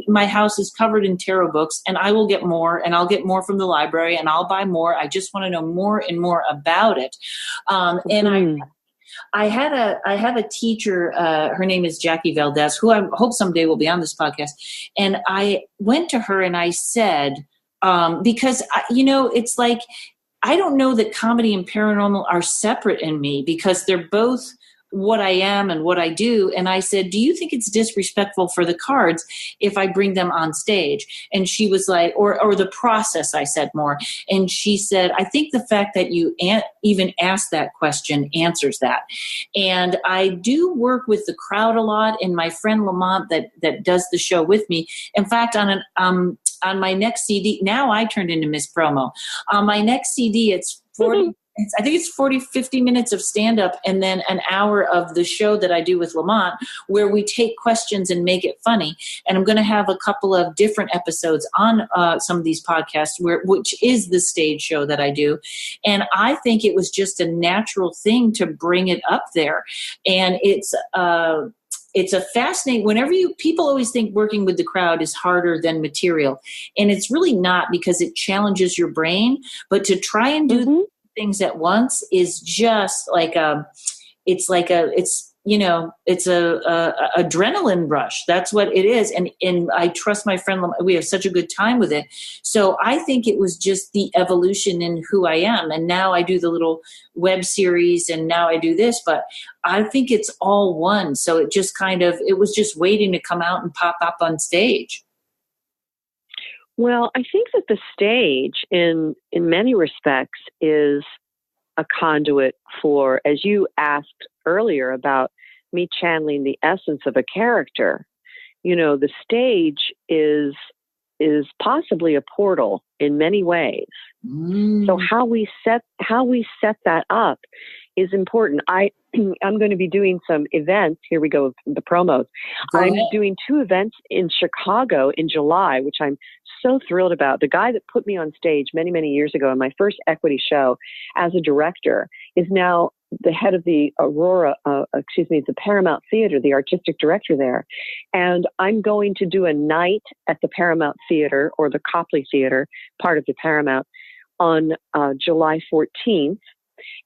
B: my house is covered in tarot books, and I will get more, and I'll get more from the library, and I'll buy more. I just want to know more and more about it. I have a teacher, her name is Jackie Valdez, who I hope someday will be on this podcast. And I went to her and I said, because, it's like, I don't know that comedy and paranormal are separate in me, because they're both what I am and what I do. And I said, do you think it's disrespectful for the cards if I bring them on stage? And she was like, or the process, I said more. And she said, I think the fact that you even asked that question answers that. And I do work with the crowd a lot. And my friend Lamont that does the show with me, in fact, on my next CD, now I turned into Miss Promo. On my next CD, it's 50 minutes of stand-up, and then an hour of the show that I do with Lamont, where we take questions and make it funny. And I'm going to have a couple of different episodes on some of these podcasts, which is the stage show that I do. And I think it was just a natural thing to bring it up there. And it's a fascinating, people always think working with the crowd is harder than material. And it's really not, because it challenges your brain. But to try and do things at once is just like it's a adrenaline rush. That's what it is. And I trust my friend. We have such a good time with it. So I think it was just the evolution in who I am. And now I do the little web series, and now I do this, but I think it's all one. So it just it was just waiting to come out and pop up on stage.
C: Well, I think that the stage in many respects is a conduit for, as you asked earlier about me channeling the essence of a character, the stage is possibly a portal in many ways. So how we set that up is important. I'm going to be doing some events. Here we go with the promos. I'm doing 2 events in Chicago in July, which I'm so thrilled about. The guy that put me on stage many, many years ago in my first equity show as a director is now the head of the the Paramount Theater, the artistic director there. And I'm going to do a night at the Paramount Theater, or the Copley Theater, part of the Paramount, on July 14th.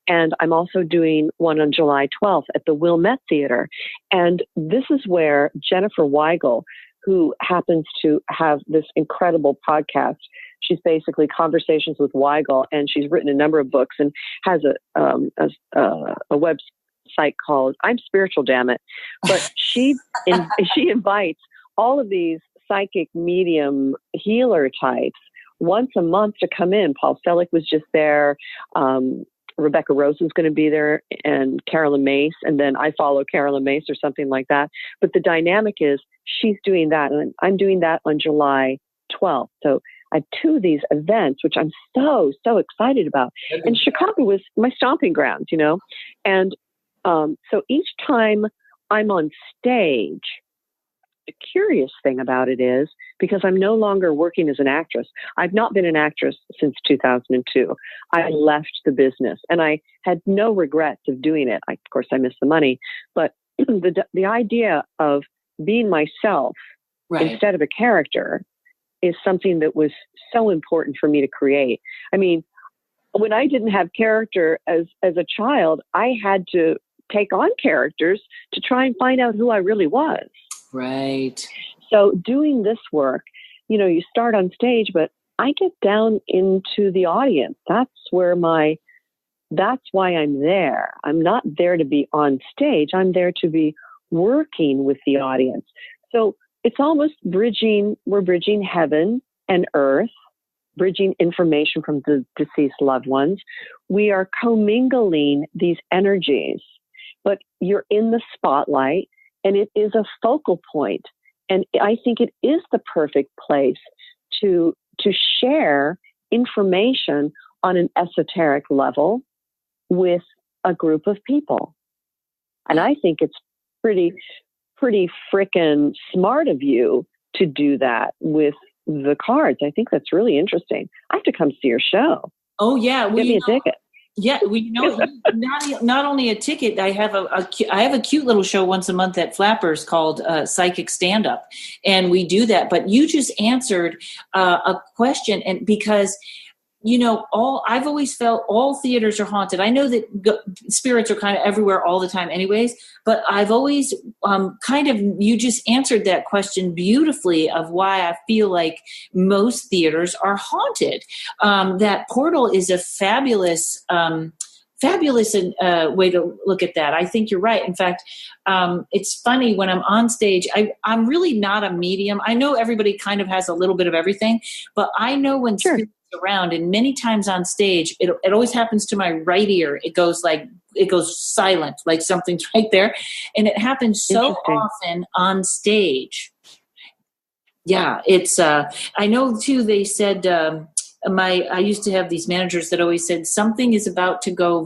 C: And I'm also doing one on July 12th at the Wilmette Theater. And this is where Jennifer Weigel, who happens to have this incredible podcast, she's basically Conversations with Weigel, and she's written a number of books and has a website called I'm Spiritual, Damn It. But she invites all of these psychic medium healer types once a month to come in. Paul Selleck was just there. Rebecca Rosen's going to be there, and Carolyn Mace, and then I follow Carolyn Mace or something like that. But the dynamic is she's doing that, and I'm doing that on July 12th. So I have 2 of these events, which I'm so excited about. And Chicago was my stomping ground, And so each time I'm on stage, the curious thing about it is, because I'm no longer working as an actress, I've not been an actress since 2002. I left the business, and I had no regrets of doing it. Of course, I missed the money, but the idea of being myself
B: Right.
C: instead of a character is something that was so important for me to create. I mean, when I didn't have character as a child, I had to take on characters to try and find out who I really was.
B: Right.
C: So doing this work, you start on stage, but I get down into the audience. That's why I'm there. I'm not there to be on stage. I'm there to be working with the audience. So it's almost we're bridging heaven and earth, bridging information from the deceased loved ones. We are commingling these energies, but you're in the spotlight and it is a focal point. And I think it is the perfect place to share information on an esoteric level with a group of people. And I think it's pretty frickin' smart of you to do that with the cards. I think that's really interesting. I have to come see your show.
B: Oh yeah,
C: Get me a ticket.
B: Yeah, not only a ticket. I have a cute little show once a month at Flappers called Psychic Stand Up, and we do that. But you just answered a question, and because I've always felt all theaters are haunted. I know that spirits are kind of everywhere all the time anyways, but I've always you just answered that question beautifully of why I feel like most theaters are haunted. That portal is a fabulous way to look at that. I think you're right. In fact, it's funny when I'm on stage, I'm really not a medium. I know everybody kind of has a little bit of everything, but I know when spirits around, and many times on stage, it always happens to my right ear. It goes silent, like something's right there. And it happens so often on stage. Yeah, it's, I know too, they said, I used to have these managers that always said something is about to go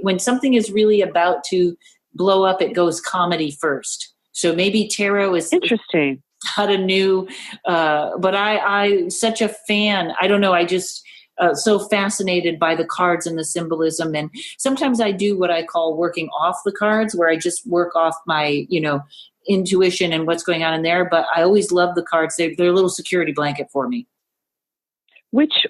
B: when something is really about to blow up, it goes comedy first. So maybe tarot is
C: interesting.
B: Got a new, but I such a fan. I don't know. I just so fascinated by the cards and the symbolism. And sometimes I do what I call working off the cards, where I just work off my, intuition and what's going on in there. But I always love the cards. They're a little security blanket for me.
C: Which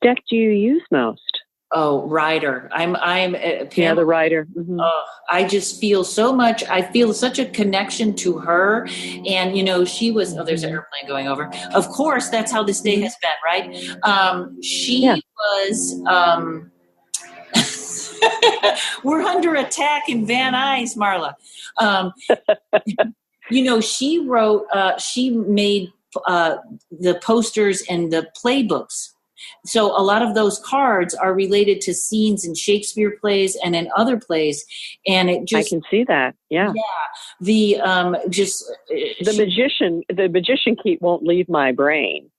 C: deck do you use most?
B: Oh, Rider. I'm
C: the Rider. Mm-hmm.
B: I just feel so much. I feel such a connection to her. And, she was, there's an airplane going over. Of course, that's how this day has been, right? She was, we're under attack in Van Nuys, Marla. She wrote, she made the posters and the playbooks. So a lot of those cards are related to scenes in Shakespeare plays and in other plays, and it just—I
C: can see that. Yeah.
B: The
C: magician key won't leave my brain.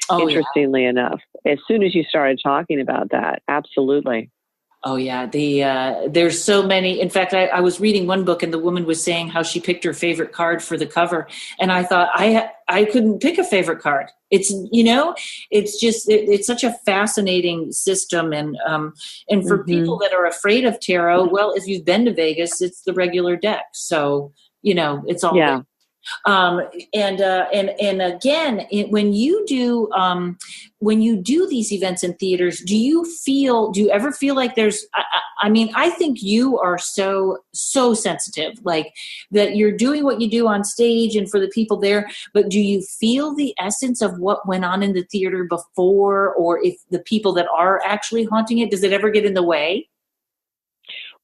C: Oh, interestingly enough, as soon as you started talking about that, absolutely.
B: Oh yeah, there's so many. In fact, I was reading one book, and the woman was saying how she picked her favorite card for the cover, and I thought I couldn't pick a favorite card. It's it's just it's such a fascinating system, and for people that are afraid of tarot, well, if you've been to Vegas, it's the regular deck, so it's all there. And again, when you do these events in theaters, do you ever feel like there's, I think you are so sensitive, like that you're doing what you do on stage and for the people there, but do you feel the essence of what went on in the theater before, or if the people that are actually haunting it, does it ever get in the way?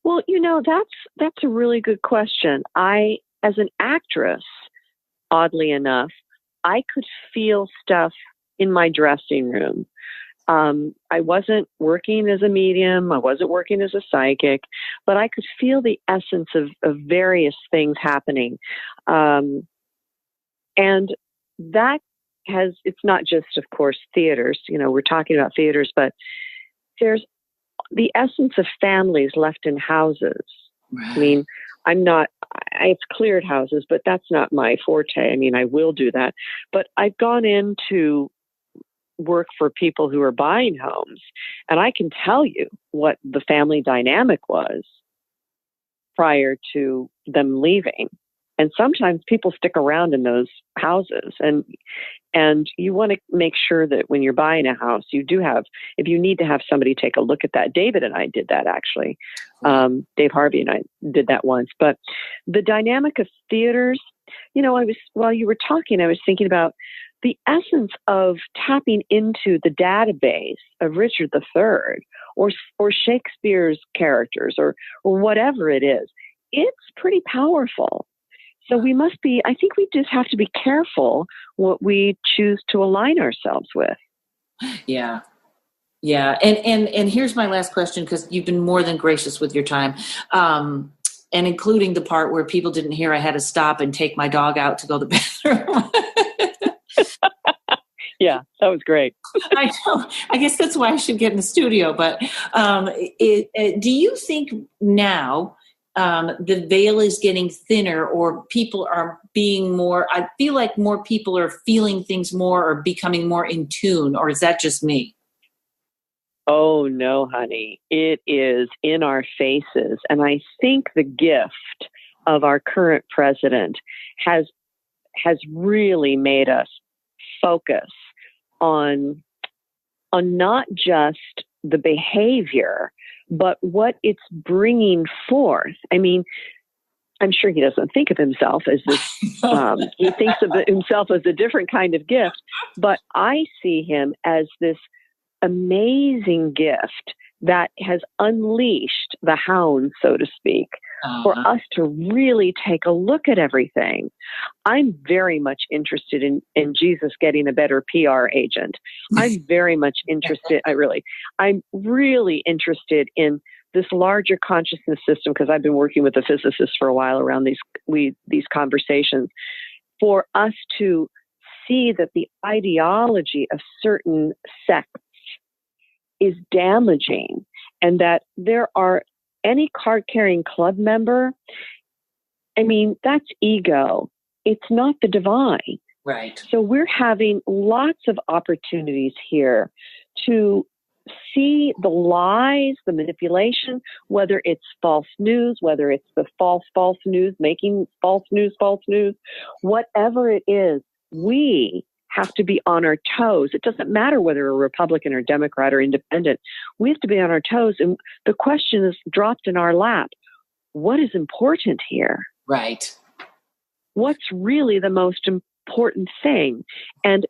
C: Well, that's a really good question. As an actress, oddly enough, I could feel stuff in my dressing room. I wasn't working as a medium. I wasn't working as a psychic, but I could feel the essence of various things happening. And it's not just, of course, theaters. We're talking about theaters, but there's the essence of families left in houses. Right. I mean, it's cleared houses, but that's not my forte. I mean, I will do that, but I've gone into work for people who are buying homes, and I can tell you what the family dynamic was prior to them leaving. And sometimes people stick around in those houses, and you want to make sure that when you're buying a house, you do have, if you need to have somebody take a look at that. David and I did that, actually. Dave Harvey and I did that once. But the dynamic of theaters, while you were talking, I was thinking about the essence of tapping into the database of Richard III or Shakespeare's characters or whatever it is. It's pretty powerful. So I think we just have to be careful what we choose to align ourselves with.
B: Yeah. Yeah. And here's my last question, because you've been more than gracious with your time. And including the part where people didn't hear I had to stop and take my dog out to go to the bathroom.
C: Yeah, that was great.
B: I know. I guess that's why I should get in the studio. But do you think now the veil is getting thinner, or people are being more, I feel like more people are feeling things more or becoming more in tune, or is that just me?
C: Oh, no, honey. It is in our faces. And I think the gift of our current president has really made us focus on not just the behavior, but what it's bringing forth. I mean, I'm sure he doesn't think of himself as this, he thinks of himself as a different kind of gift, but I see him as this amazing gift that has unleashed the hound, so to speak, for us to really take a look at everything. I'm very much interested in Jesus getting a better PR agent. I'm very much interested, I'm really interested in this larger consciousness system, because I've been working with a physicist for a while around these conversations, for us to see that the ideology of certain sects is damaging, and that there are any card-carrying club member, I mean, that's ego. It's not the divine.
B: Right.
C: So we're having lots of opportunities here to see the lies, the manipulation, whether it's false news, whether it's the false news, making false news, whatever it is, we have to be on our toes. It doesn't matter whether we're Republican or Democrat or independent. We have to be on our toes. And the question is dropped in our lap. What is important here?
B: Right.
C: What's really the most important thing? And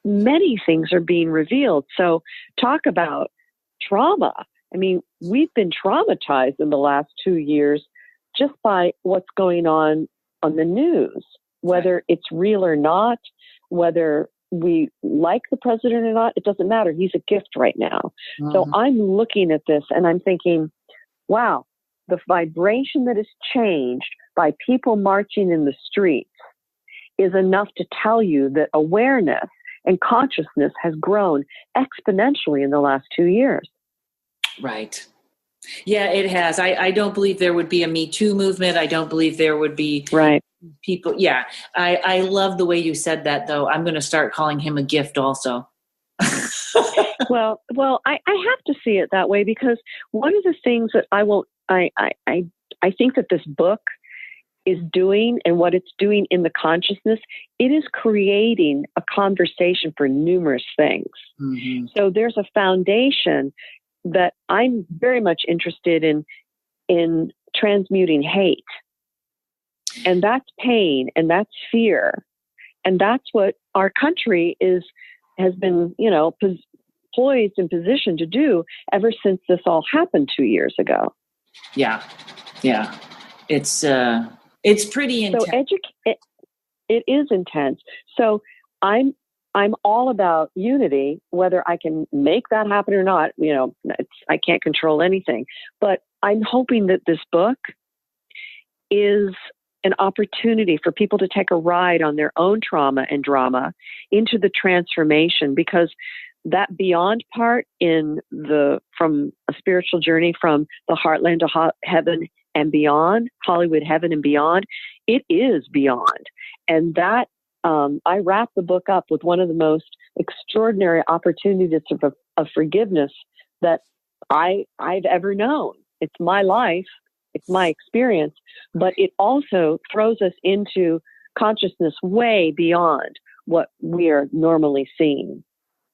C: many things are being revealed. So talk about trauma. I mean, we've been traumatized in the last 2 years just by what's going on the news, whether it's real or not, whether we like the president or not, it doesn't matter. He's a gift right now. Mm-hmm. So I'm looking at this and I'm thinking, wow, the vibration that is changed by people marching in the streets is enough to tell you that awareness and consciousness has grown exponentially in the last 2 years.
B: Right. Yeah, it has. I don't believe there would be a Me Too movement. I don't believe there would be people. Yeah. I love the way you said that, though. I'm going to start calling him a gift also.
C: Well, I have to see it that way, because one of the things that I think that this book is doing, and what it's doing in the consciousness, it is creating a conversation for numerous things. Mm-hmm. So there's a foundation that I'm very much interested in transmuting hate. And that's pain, and that's fear. And that's what our country has been, poised and positioned to do ever since this all happened 2 years ago.
B: Yeah. Yeah. It's pretty intense.
C: So it is intense. So I'm all about unity, whether I can make that happen or not. I can't control anything, but I'm hoping that this book is an opportunity for people to take a ride on their own trauma and drama into the transformation, because that beyond part from a spiritual journey from the heartland to heaven and beyond, Hollywood heaven and beyond, it is beyond. And that I wrap the book up with one of the most extraordinary opportunities of forgiveness that I've ever known. It's my life. It's my experience, but it also throws us into consciousness way beyond what we are normally seeing.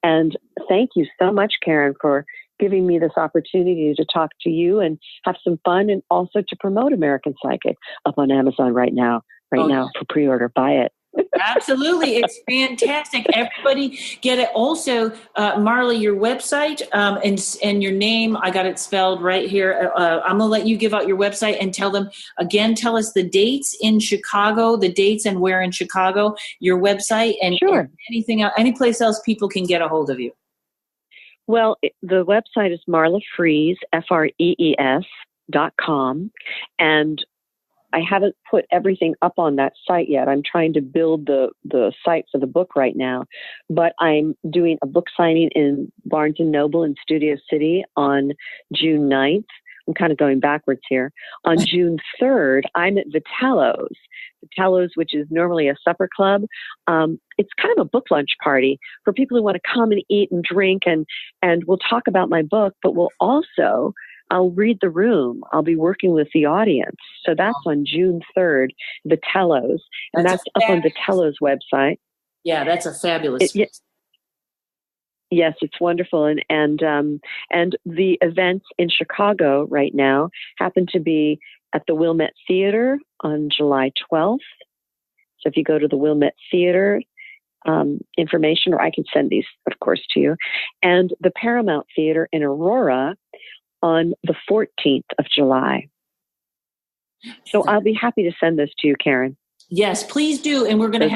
C: And thank you so much, Karen, for giving me this opportunity to talk to you and have some fun, and also to promote American Psychic up on Amazon right now for pre-order. Buy it.
B: Absolutely. It's fantastic. Everybody get it. Also, Marla, your website and your name, I got it spelled right here. I'm going to let you give out your website and tell us the dates in Chicago, the dates and where in Chicago, your website, and,
C: sure.
B: And anything else, any place else people can get a hold of you.
C: Well, the website is marlafrees, FREES.com. And I haven't put everything up on that site yet. I'm trying to build the site for the book right now, but I'm doing a book signing in Barnes & Noble in Studio City on June 9th. I'm kind of going backwards here. On June 3rd, I'm at Vitello's, which is normally a supper club. It's kind of a book lunch party for people who want to come and eat and drink, and we'll talk about my book, but I'll read the room. I'll be working with the audience. So that's on June 3rd, Vitello's. And that's up on Vitello's website.
B: Yeah, that's a fabulous.
C: Yes, it's wonderful. And the events in Chicago right now happen to be at the Wilmette Theater on July 12th. So if you go to the Wilmette Theater, information, or I can send these, of course, to you, and the Paramount Theater in Aurora on the 14th of July. So I'll be happy to send this to you, Karen.
B: Yes, please do. And we're going to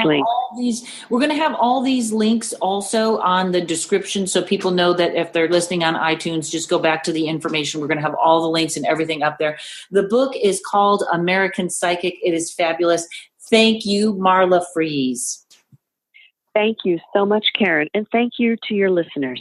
B: have all these links also on the description, so people know that if they're listening on iTunes, just go back to the information. We're going to have all the links and everything up there. The book is called American Psychic. It is fabulous. Thank you, Marla Frees.
C: Thank you so much, Karen. And thank you to your listeners.